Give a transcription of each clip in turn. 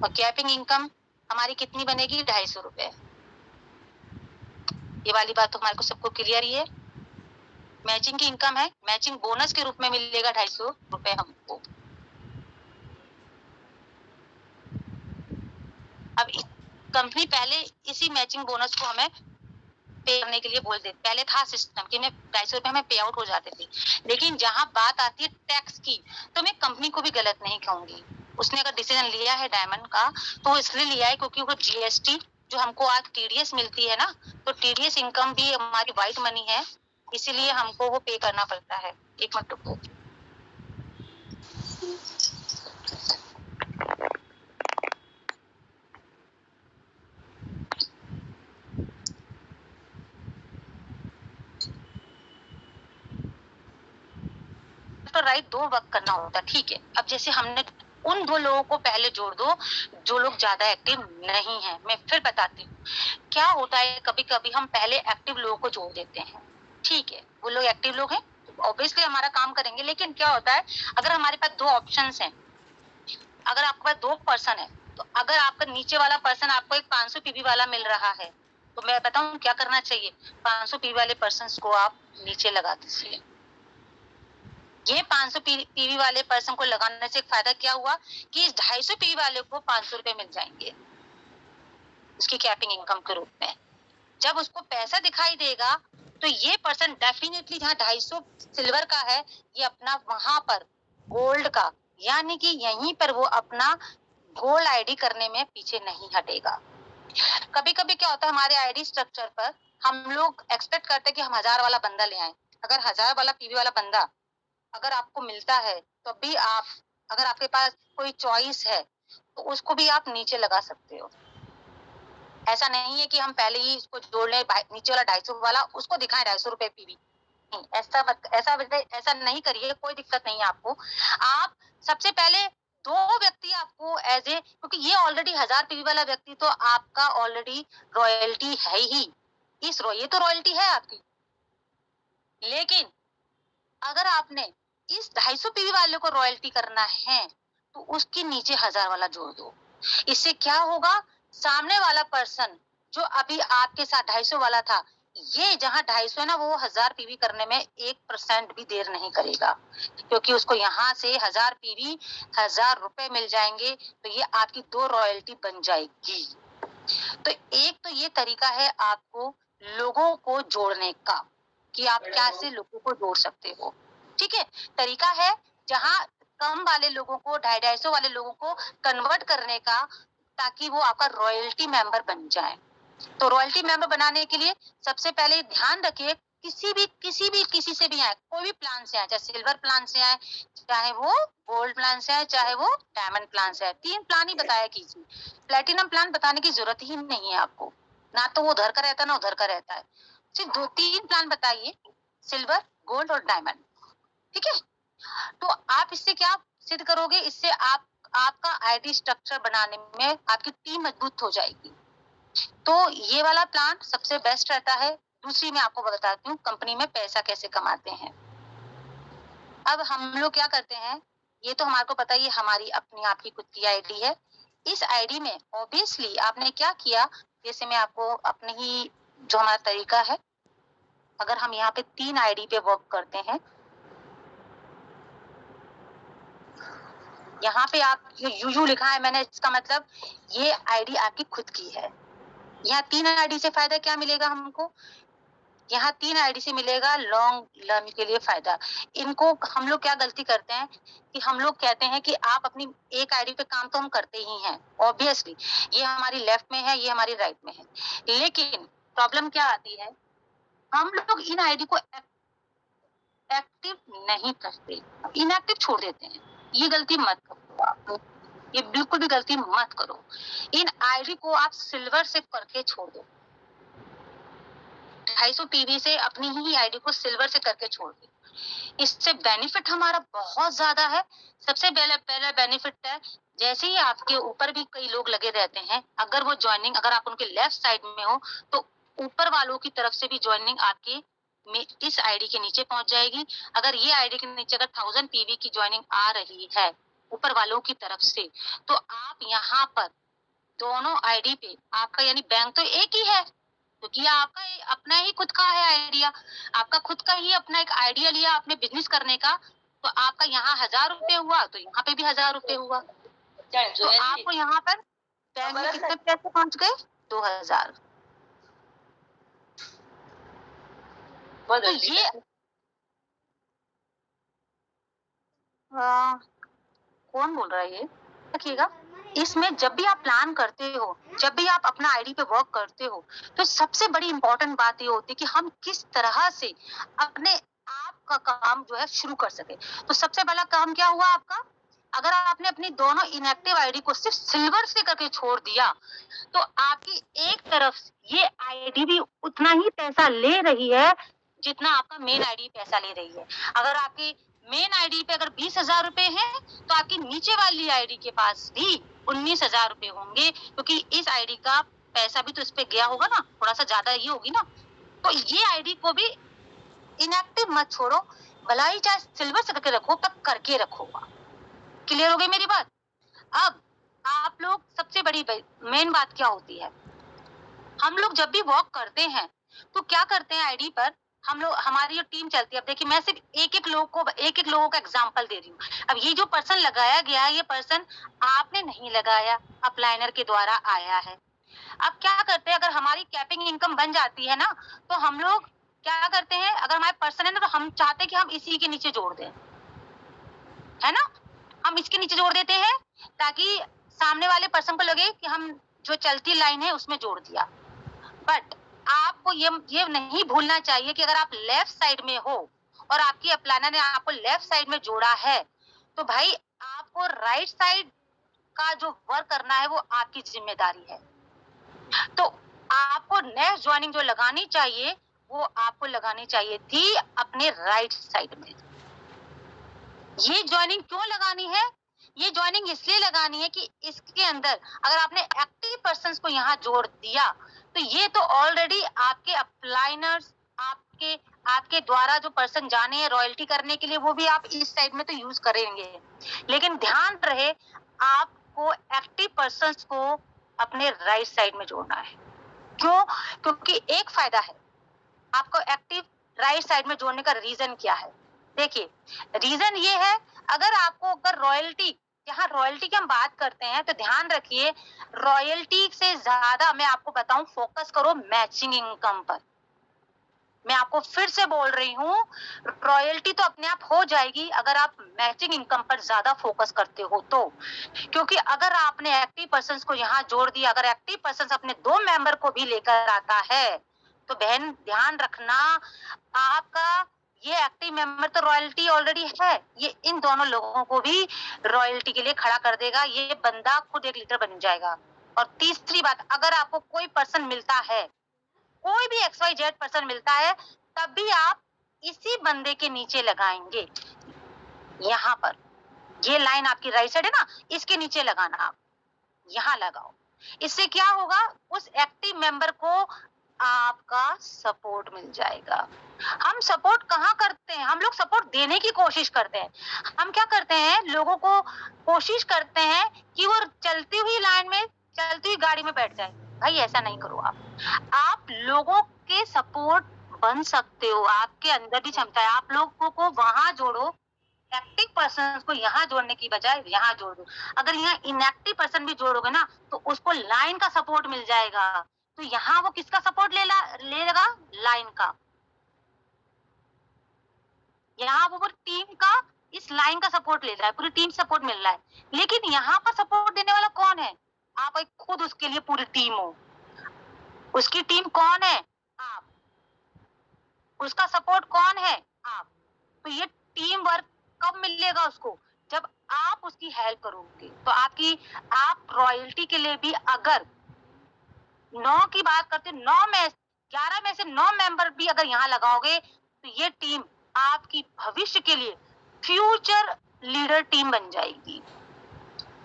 और capping income हमारी कितनी बनेगी, 250 रुपए। ये वाली बात तो हमारे को सबको क्लियर ही है। मैचिंग की इनकम है, मैचिंग बोनस के रूप में मिलेगा 250 रुपए हमको। अब कंपनी पहले इसी मैचिंग बोनस को हमें पे करने के लिए बोल देते। पहले था सिस्टम कि मैं 250 रुपए में पे आउट हो जाते थे, लेकिन जहां बात आती है टैक्स की, तो मैं कंपनी को भी गलत नहीं कहूंगी। उसने अगर डिसीजन लिया है डायमंड का, तो इसलिए लिया है क्योंकि वो जीएसटी जो हमको आज टीडीएस मिलती है ना, तो टीडीएस इनकम भी हमारी व्हाइट मनी है, इसीलिए हमको वो पे करना पड़ता है। एक मिनट रुको। तो राइट 2 वक्त करना होता है, ठीक है। अब जैसे हमने उन 2 लोगों को पहले जोड़ दो जो लोग ज्यादा एक्टिव नहीं है। मैं फिर बताती हूँ क्या होता है। कभी कभी हम पहले एक्टिव लोगों को जोड़ देते हैं, ठीक है, वो लोग एक्टिव लोग हैं, ऑब्वियसली हमारा काम करेंगे। लेकिन क्या होता है, अगर हमारे पास 2 ऑप्शंस हैं, अगर आपके पास 2 पर्सन है, तो अगर आपका नीचे वाला पर्सन आपको एक 500 पीवी वाला मिल रहा है, तो मैं बताऊं क्या करना चाहिए। 500 पीवी वाले पर्सन को आप नीचे लगा दीजिए। ये 500 पीवी वाले पर्सन को लगाने से फायदा क्या हुआ कि इस 250 पीवी वाले को 500 रुपए मिल जाएंगे उसकी कैपिंग इनकम के रूप में। जब उसको पैसा दिखाई देगा, तो ये पर्सन डेफिनेटली जहाँ 250 सिल्वर का है, ये अपना वहां पर गोल्ड का, यानी कि यहीं पर वो अपना गोल्ड आईडी करने में पीछे नहीं हटेगा। कभी कभी क्या होता है, हमारे आईडी स्ट्रक्चर पर हम लोग एक्सपेक्ट करते हैं कि हम 1000 वाला बंदा ले आए। अगर 1000 वाला पीवी वाला बंदा अगर आपको मिलता है, तो भी आप, अगर आपके पास कोई चॉइस है, तो उसको भी आप नीचे लगा सकते हो। ऐसा नहीं है कि हम पहले ही इसको जोड़ लें, नीचे वाला 250 वाला उसको दिखाएं 250 रुपए पीवी। नहीं, ऐसा नहीं करिए, कोई दिक्कत नहीं है आपको। आप सबसे पहले 2 व्यक्ति आपको एज ए, क्योंकि ये ऑलरेडी 1000 पीवी वाला व्यक्ति तो आपका ऑलरेडी रॉयल्टी है ही, ये तो रॉयल्टी है आपकी। लेकिन अगर आपने इस 250 पीवी वाले को रॉयल्टी करना है, तो उसके नीचे 1000 वाला जोड़ दो। इससे क्या होगा, सामने वाला पर्सन जो अभी आपके साथ 250 वाला था, ये जहां 250 है ना, वो 1000 पीवी करने में 1% भी देर नहीं करेगा, क्योंकि उसको यहाँ से 1000 पीवी 1000 रुपए मिल जाएंगे, तो ये आपकी 2 रॉयल्टी बन जाएगी। तो एक तो ये तरीका है आपको लोगों को जोड़ने का, कि आप कैसे लोगों को जोड़ सकते हो। ठीक है, तरीका है जहां कम वाले लोगों को, 250 वाले लोगों को कन्वर्ट करने का, ताकि वो आपका रॉयल्टी मेंबर बन जाए। तो रॉयल्टी मेंबर बनाने के लिए सबसे पहले ध्यान रखिए, किसी से भी आए, कोई भी प्लान से आए, चाहे सिल्वर प्लान से आए, चाहे वो गोल्ड प्लान से आए, चाहे वो डायमंड प्लान से आए, 3 प्लान ही बताया कीजिए। प्लेटिनम प्लान बताने की जरूरत ही नहीं है आपको, ना तो वो उधर का रहता है ना उधर का रहता है। सिर्फ 2-3 प्लान बताइए, सिल्वर, गोल्ड और डायमंड। ठीक है, तो आप इससे क्या सिद्ध करोगे, इससे आपका आईडी स्ट्रक्चर बनाने में आपकी टीम मजबूत हो जाएगी। तो ये वाला प्लान सबसे बेस्ट रहता है। दूसरी मैं आपको बताती हूँ कंपनी में पैसा कैसे कमाते हैं। अब हम लोग क्या करते हैं, ये तो हमारे को पता ही, हमारी अपनी आपकी खुद की आईडी है। इस आईडी में ऑब्वियसली आपने क्या किया, जैसे मैं आपको अपने ही जो हमारा तरीका है, अगर हम यहाँ पे 3 आईडी पे वर्क करते हैं, यहाँ पे आप यू लिखा है मैंने, इसका मतलब ये आईडी आपकी खुद की है। यहाँ 3 आईडी से फायदा क्या मिलेगा हमको, यहाँ 3 आईडी से मिलेगा लॉन्ग लर्न के लिए फायदा। इनको हम लोग क्या गलती करते हैं कि हम लोग कहते हैं कि आप अपनी एक आईडी पे काम तो हम करते ही हैं, ऑब्वियसली ये हमारी लेफ्ट में है, ये हमारी राइट में है। लेकिन प्रॉब्लम क्या आती है, हम लोग इन आईडी को एक्टिव नहीं करते, इनएक्टिव छोड़ देते हैं। ये गलती मत करो आप, ये बिल्कुल भी गलती मत करो। इन आईडी को आप सिल्वर से करके छोड़ दो, 250 पीवी से अपनी ही आईडी को सिल्वर से करके छोड़ दो। इससे बेनिफिट हमारा बहुत ज्यादा है। सबसे पहला बेनिफिट है, जैसे ही आपके ऊपर भी कई लोग लगे रहते हैं, अगर वो ज्वाइनिंग, अगर आप उनके लेफ्ट साइड में हो, तो ऊपर वालों की तरफ से भी ज्वाइनिंग आपके इस आईडी के नीचे पहुंच जाएगी। अगर ये आईडी के नीचे अगर 1000 पीवी की ज्वाइनिंग आ रही है, ऊपर वालों की तरफ से। तो आप यहाँ पर दोनों आईडी पे आपका यानी बैंक तो एक ही है, क्योंकि आपका अपना ही खुद का है आइडिया, आपका खुद का ही अपना एक आइडिया लिया आपने बिजनेस करने का, तो आपका यहाँ 1000 रुपए हुआ तो यहाँ पे भी 1000 रुपए हुआ। तो आपको यहाँ पर बैंक में कितने पैसे पहुंच गए? 2000। तो ये कौन बोल रहा है ये? देखिएगा, इसमें जब भी आप प्लान करते हो, जब भी आप अपना आईडी पे वर्क करते हो, तो सबसे बड़ी इंपॉर्टेंट बात ये होती है कि हम किस तरह से अपने आप का काम जो है शुरू कर सके। तो सबसे पहला काम क्या हुआ आपका? अगर आपने अपनी दोनों इनएक्टिव आईडी को सिर्फ सिल्वर से करके छोड़ दिया, तो आपकी एक तरफ ये आईडी भी उतना ही पैसा ले रही है जितना आपका मेन आईडी पैसा ले रही है। अगर आपकी मेन आईडी पे अगर 20,000 रुपए है, तो आपकी नीचे वाली आईडी के पास भी 19,000 रुपए होंगे, क्योंकि इस आईडी का पैसा भी तो इस पे गया होगा ना, थोड़ा सा ज्यादा ये होगी ना। तो ये आईडी को भी इनएक्टिव मत छोड़ो, भला ही चाहे सिल्वर से करके रखो, पर करके रखोगा। क्लियर हो गई मेरी बात? अब आप लोग सबसे बड़ी मेन बात क्या होती है, हम लोग जब भी वॉक करते हैं तो क्या करते हैं, आईडी पर हम लोग, हमारी जो टीम चलती है, अब देखिए मैं सिर्फ एक एक लोगों का एग्जांपल दे रही हूँ। अब ये जो पर्सन लगाया गया है, ये पर्सन आपने नहीं लगाया, अपलाइनर के द्वारा आया है। अब क्या करते हैं, अगर हमारी कैपिंग इनकम बन जाती है ना, तो हम लोग क्या करते हैं, अगर हमारे पर्सन है ना, तो हम चाहते हैं कि हम इसी के नीचे जोड़ दें, है ना, हम इसके नीचे जोड़ देते हैं ताकि सामने वाले पर्सन को लगे कि हम जो चलती लाइन है उसमें जोड़ दिया। बट आपको ये नहीं भूलना चाहिए कि अगर आप लेफ्ट साइड में हो और आपकी अपलाइनर ने आपको लेफ्ट साइड में जोड़ा है, तो भाई आपको राइट साइड का जो वर्क करना है वो आपकी जिम्मेदारी है। तो आपको नेक्स्ट ज्वाइनिंग जो लगानी चाहिए वो आपको लगानी चाहिए थी अपने राइट साइड में। ये ज्वाइनिंग क्यों लगानी है? ये ज्वाइनिंग इसलिए लगानी है कि इसके अंदर अगर आपने एक्टिव पर्संस को यहाँ जोड़ दिया, तो ये तो ऑलरेडी आपके अपलाइनर्स, आपके द्वारा जो पर्सन जाने हैं रॉयल्टी करने के लिए, वो भी आप इस साइड में तो यूज करेंगे। लेकिन ध्यान रहे, आपको एक्टिव पर्संस को अपने राइट साइड में जोड़ना है। क्यों? क्योंकि एक फायदा है आपको एक्टिव राइट साइड में जोड़ने का। रीजन क्या है? देखिए, रीजन ये है, अगर रॉयल्टी, यहाँ रॉयल्टी की हम बात करते हैं तो ध्यान रखिए, रॉयल्टी से ज्यादा मैं आपको बताऊं, फोकस करो मैचिंग इनकम पर। मैं आपको फिर से बोल रही हूँ, रॉयल्टी तो अपने आप हो जाएगी अगर आप मैचिंग इनकम पर ज्यादा फोकस करते हो तो। क्योंकि अगर आपने एक्टिव पर्संस को यहाँ जोड़ दिया, अगर एक्टिव पर्संस अपने 2 मेंबर को भी लेकर आता है, तो बहन ध्यान रखना, आपका ये एक्टिव मेंबर तो रॉयल्टी ऑलरेडी है, ये इन दोनों लोगों को भी रॉयल्टी के लिए खड़ा कर देगा, ये बंदा खुद एक लीडर बन जाएगा। और तीसरी बात, अगर आपको कोई पर्सन मिलता है, कोई भी XYZ पर्सन मिलता है, तब भी आप इसी बंदे के नीचे लगाएंगे। यहाँ पर ये लाइन आपकी राइट साइड है ना, इसके नीचे लगाना, आप यहाँ लगाओ। इससे क्या होगा, उस एक्टिव मेंबर को आपका सपोर्ट मिल जाएगा। हम सपोर्ट कहाँ करते हैं? हम लोग सपोर्ट देने की कोशिश करते हैं। हम क्या करते हैं, लोगों को कोशिश करते हैं कि वो चलती हुई लाइन में, चलती हुई गाड़ी में बैठ जाए। भाई ऐसा नहीं करो। आप लोगों के सपोर्ट बन सकते हो, आपके अंदर भी क्षमता है, आप लोगों को वहां जोड़ो। एक्टिव पर्सन को यहाँ जोड़ने की बजाय यहाँ जोड़ दो। अगर यहाँ इनएक्टिव पर्सन भी जोड़ोगे ना, तो उसको लाइन का सपोर्ट मिल जाएगा। तो यहाँ वो किसका सपोर्ट लेगा? लाइन का। यहाँ वो टीम का, इस लाइन का सपोर्ट ले रहा है, पूरी टीम सपोर्ट मिल रहा है। लेकिन यहाँ पर सपोर्ट देने वाला कौन है? आप एक खुद उसके लिए पूरी टीम हो। उसकी टीम कौन है? आप। उसका सपोर्ट कौन है? आप। तो ये टीम वर्क कब मिलेगा उसको? जब आप उसकी हेल्प करोगे। तो आप रॉयल्टी के लिए भी अगर 9 की बात करते, 11 में से 9 मेंबर भी अगर यहाँ लगाओगे, तो ये टीम आपकी भविष्य के लिए फ्यूचर लीडर टीम बन जाएगी।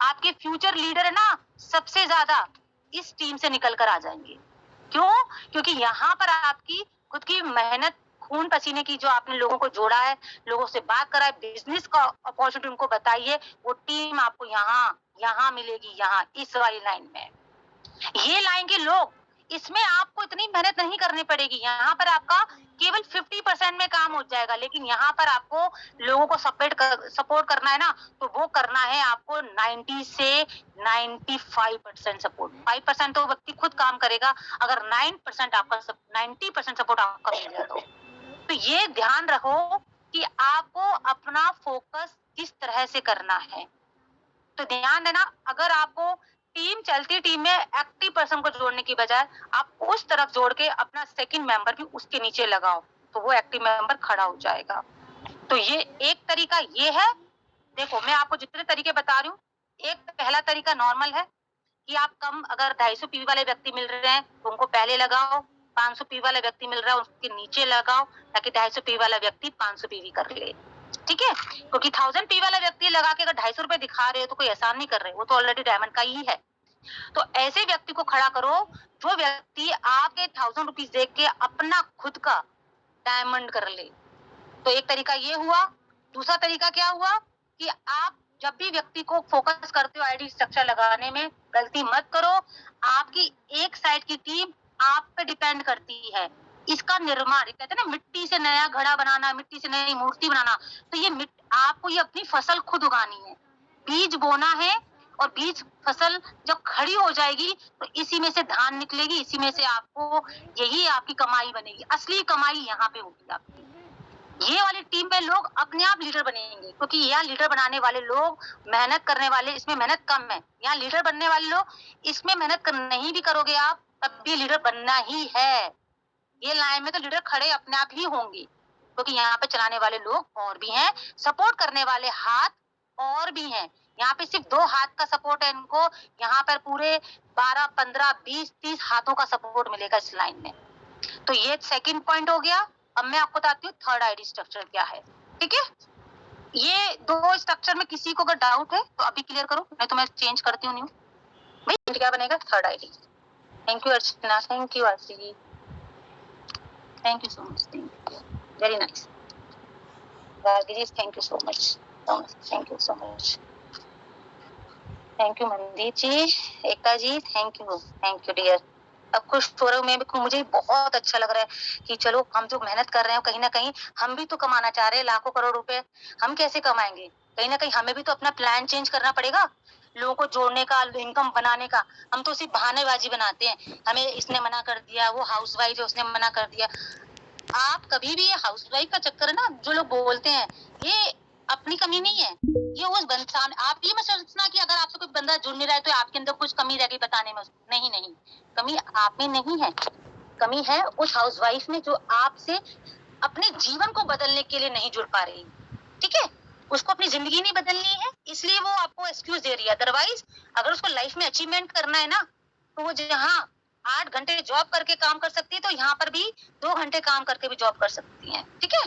आपके फ्यूचर लीडर है ना, सबसे ज्यादा इस टीम से निकल कर आ जाएंगे। क्यों? क्योंकि यहाँ पर आपकी खुद की मेहनत, खून पसीने की जो आपने लोगों को जोड़ा है, लोगों से बात करा है, बिज़नेस का अपॉर्च्युनिटी उनको बताई है, वो टीम आपको यहाँ मिलेगी, यहाँ इस वाली लाइन में। ये लाइन के लोग, इसमें आपको इतनी मेहनत नहीं करनी पड़ेगी। यहाँ पर आपका केवल 50% में काम हो जाएगा, लेकिन यहाँ पर आपको लोगों को सपोर्ट करना है ना, तो वो करना है आपको 90 से 95% सपोर्ट। 5% तो व्यक्ति खुद काम करेगा, अगर 90% सपोर्ट आपका मिल गया तो ये ध्यान रखो कि आपको अपना फोकस किस तरह से करना है। तो ध्यान देना, अगर आपको टीम चलती टीम में एक्टिव पर्सन को जोड़ने की बजाय आप उस तरफ जोड़ के अपना सेकंड मेंबर भी उसके नीचे लगाओ, तो वो एक्टिव मेंबर खड़ा हो जाएगा। तो ये एक तरीका ये है। देखो, मैं आपको जितने तरीके बता रही हूँ, एक पहला तरीका नॉर्मल है कि आप कम, अगर 250 पीवी वाले व्यक्ति मिल रहे हैं तो उनको पहले लगाओ, 500 पीवी वाला व्यक्ति मिल रहा है उसके नीचे लगाओ, ताकि 250 पीवी वाला व्यक्ति 500 पीवी कर ले। ठीक है, क्योंकि 1000 पी वाला व्यक्ति लगा के अगर 250 रुपए दिखा रहे हो तो कोई एहसान नहीं कर रहे, वो तो ऑलरेडी डायमंड का ही है। तो ऐसे व्यक्ति को खड़ा करो जो व्यक्ति आपके 1000 रुपीज देख के अपना खुद का डायमंड कर ले। तो एक तरीका ये हुआ। दूसरा तरीका क्या हुआ कि आप जब भी व्यक्ति को फोकस करते हो आईडी स्ट्रक्चर लगाने में, गलती मत करो। आपकी एक साइड की टीम आप पे डिपेंड करती है। इसका निर्माण, कहते हैं ना, मिट्टी से नया घड़ा बनाना, मिट्टी से नई मूर्ति बनाना। तो ये आपको ये अपनी फसल खुद उगानी है, बीज बोना है, और बीज फसल जब खड़ी हो जाएगी तो इसी में से धान निकलेगी, इसी में से आपको, यही आपकी कमाई बनेगी। असली कमाई यहाँ पे होगी आपकी। ये वाली टीम में लोग अपने आप लीडर बनेंगे, क्योंकि यहाँ लीडर बनाने वाले लोग, मेहनत करने वाले, इसमें मेहनत कम है। यहाँ लीडर बनने वाले लोग, इसमें मेहनत नहीं भी करोगे आप तब भी लीडर बनना ही है। ये लाइन में तो लीडर खड़े अपने आप ही होंगे, क्योंकि यहाँ पे चलाने वाले लोग और भी हैं, सपोर्ट करने वाले हाथ और भी हैं। यहाँ पे सिर्फ 2 हाथ का सपोर्ट है इनको, यहाँ पर पूरे 12, 15, 20, 30 हाथों का सपोर्ट मिलेगा इस लाइन में। तो ये सेकंड पॉइंट हो गया। अब मैं आपको बताती हूँ थर्ड आईडी स्ट्रक्चर क्या है। ठीक है, ये 2 स्ट्रक्चर में किसी को अगर डाउट है तो अभी क्लियर करो, नहीं तो मैं चेंज करती हूँ। भाई क्या बनेगा? Third ID. Thank you Archana, thank you Aarti ji, thank you so much, thank you, very nice. जी thank you so much, thank you so much, thank you Mandeep ji, Ekta ji, thank you dear. अब खुश हो रहा हूँ मैं भी, मुझे बहुत अच्छा लग रहा है कि चलो हम जो मेहनत कर रहे हैं कहीं ना कहीं हम भी तो कमाना चाह रहे हैं लाखों करोड़ रुपए। हम कैसे कमाएंगे? कहीं ना कहीं हमें भी तो अपना प्लान चेंज करना पड़ेगा, लोगों को जोड़ने का, इनकम बनाने का। हम तो सिर्फ बहानेबाजी बनाते हैं, हमें इसने मना कर दिया, वो हाउसवाइफ है उसने मना कर दिया। आप कभी भी ये हाउसवाइफ का चक्कर है ना, जो लोग बोलते हैं, ये अपनी कमी नहीं है, ये उस इंसान, आप ये मत सोचना कि अगर आपसे कोई बंदा जुड़ नहीं रहा है तो आपके अंदर कुछ कमी रह गई बताने में। नहीं नहीं, कमी आप में नहीं है, कमी है उस हाउसवाइफ में जो आपसे अपने जीवन को बदलने के लिए नहीं जुड़ पा रही। ठीक है, उसको अपनी जिंदगी नहीं बदलनी है, इसलिए वो आपको एक्सक्यूज दे रही है। अदरवाइज अगर उसको लाइफ में अचीवमेंट करना है ना, तो वो जहाँ 8 घंटे जॉब करके काम कर सकती है, तो यहाँ पर भी 2 घंटे काम करके भी जॉब कर सकती है। ठीक है,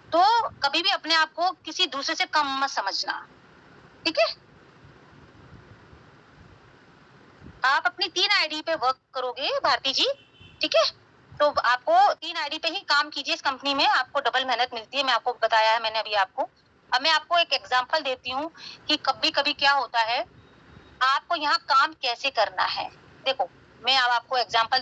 तो कभी भी अपने आप को किसी दूसरे से कम मत समझना। ठीक है, आप अपनी 3 आईडी पे वर्क करोगे भारती जी। ठीक है, तो आपको 3 आईडी पे ही काम कीजिए, इस कंपनी में आपको डबल मेहनत मिलती है। मैं आपको बताया है मैंने अभी आपको। अब मैं आपको एक एग्जांपल देती हूँ कि कभी कभी क्या होता है, आपको यहाँ काम कैसे करना है। देखो, मैं अब आपको एग्जांपल